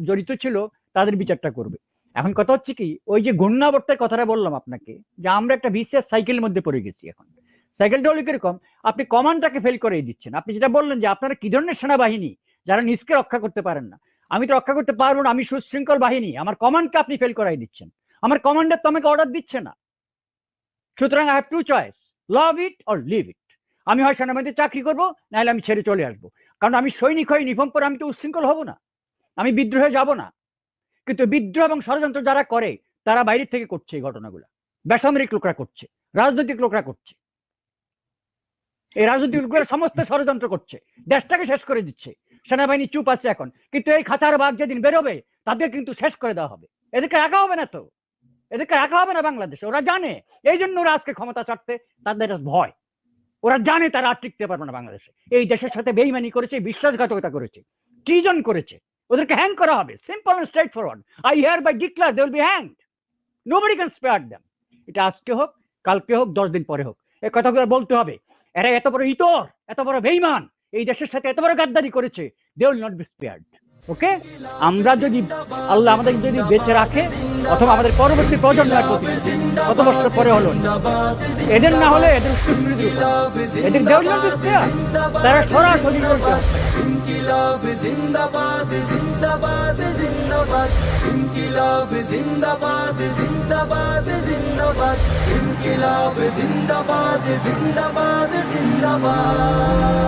জড়িত ছিল তাদের বিচারটা করবে। এখন কথা হচ্ছে কি, ওই যে ঘূর্ণাবর্তের কথাটা বললাম আপনাকে, যে আমরা একটা ভিসিএস সাইকেলের মধ্যে পড়ে গেছি। এখন সাইকেলটা হলো কিরকম, আপনি কমান্ডটাকে ফেল করে দিচ্ছেন। আপনি যেটা বললেন যে আপনারা কি ধরনের সেনাবাহিনী যারা নিজকে রক্ষা করতে পারেন না, আমি তো রক্ষা করতে পারবো না, আমি সুশৃঙ্খল বাহিনী, আমার কমান্ডকে আপনি ফেল করাই দিচ্ছেন। আমার কমান্ডার তো আমাকে অর্ডার দিচ্ছে না। সুতরাং I have to choice, love it or leave it. আমি হয় সেনাবাহিনীতে চাকরি করবো, নাহলে আমি ছেড়ে চলে আসবো। কারণ আমি সৈনিক হয়ে ইউনিফর্ম পরে আমি তো উচ্ছৃঙ্খল হব না, আমি বিদ্রোহে যাব না। কিন্তু বিদ্রোহ এবং ষড়যন্ত্র যারা করে তারা বাইরের থেকে করছে এই ঘটনাগুলো, বেসামরিক লোকরা করছে, রাজনৈতিক লোকরা করছে। এই রাজনৈতিক লোকরা সমস্ত ষড়যন্ত্র করছে, দেশটাকে শেষ করে দিচ্ছে। সেনাবাহিনী চুপ আছে এখন, কিন্তু এই খাঁচার বাঘ যেদিন বেরোবে তাদের কিন্তু শেষ করে দেওয়া হবে। এদেরকে রাখা হবে না, তো এদেরকে রাখা হবে না বাংলাদেশে। ওরা জানে, এই জন্য ওরা আজকে ক্ষমতা ছাড়তে তাদের ভয়। ওরা জানে তারা আর টিকতে পারবে না বাংলাদেশে। এই দেশের সাথে বেইমানি করেছে, বিশ্বাসঘাতকতা করেছে, ট্রিজন করেছে। ওদেরকে হ্যাং করা হবে, simple and straightforward. I hereby declare they will be hanged. Nobody can spare them. এটা আজকে হোক, কালকে হোক, 10 দিন পরে হোক, এই কথাগুলো বলতে হবে। এরা এত বড় ইতর, এত বড় বেইমান, এই দেশের সাথে এত বড় গাদ্দারি করেছে, they will not be spared. Okay, আমরা যদি, আল্লাহ আমাদের যদি বেঁচে রাখে, অথবা আমাদের পরবর্তী প্রজন্মের প্রতি, কত বছর পরে হলো, এদের না হলে এদের উত্তরসূরিদের উপর, এদের they will not be spared. তারা সরাসরি বলতে হবে ইনকিলাব জিন্দাবাদ জিন্দাবাদ জিন্দাবাদ, ইনকিলাব জিন্দাবাদ জিন্দাবাদ জিন্দাবাদ, ইনকিলাব জিন্দাবাদ জিন্দাবাদ জিন্দাবাদ।